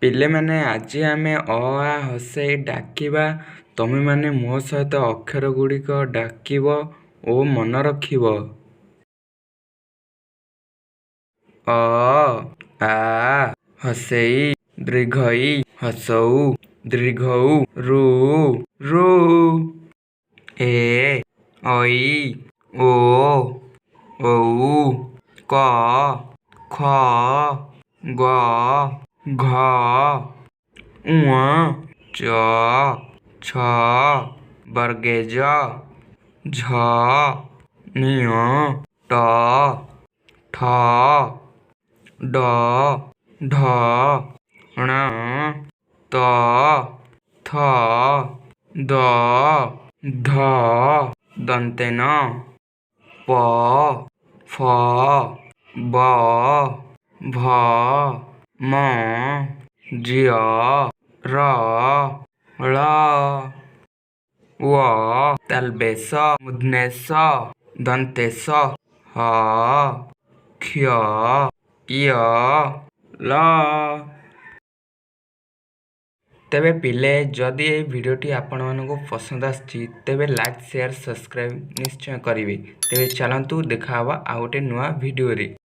पिले माने आज आमे अ आ हसई डाकिबा तमे माने मो सहित अक्षर गुड़िक डाकिब ओ मन रखिब। अ आ हसई दीर्घई हसऊ दीर्घऊ रु रू ए ऐ ओ औ क ख ग घ ङ च छ वर्गेज झ ञ ट ठ ड ढ ण त थ द ध दन्तेन प फ ब भ म ज्य र ळ व तालबेश मूर्धन्येश दन्तेश ह क्ष य ल। तेबे पिले जदि ये भिडियोटी आपण मानकु पसंद आछि तेबे लाइक शेयर सब्सक्राइब निश्चय करिवे। तेबे चलंतु देखा हवा आ गोटे नुआ भिडियो रे।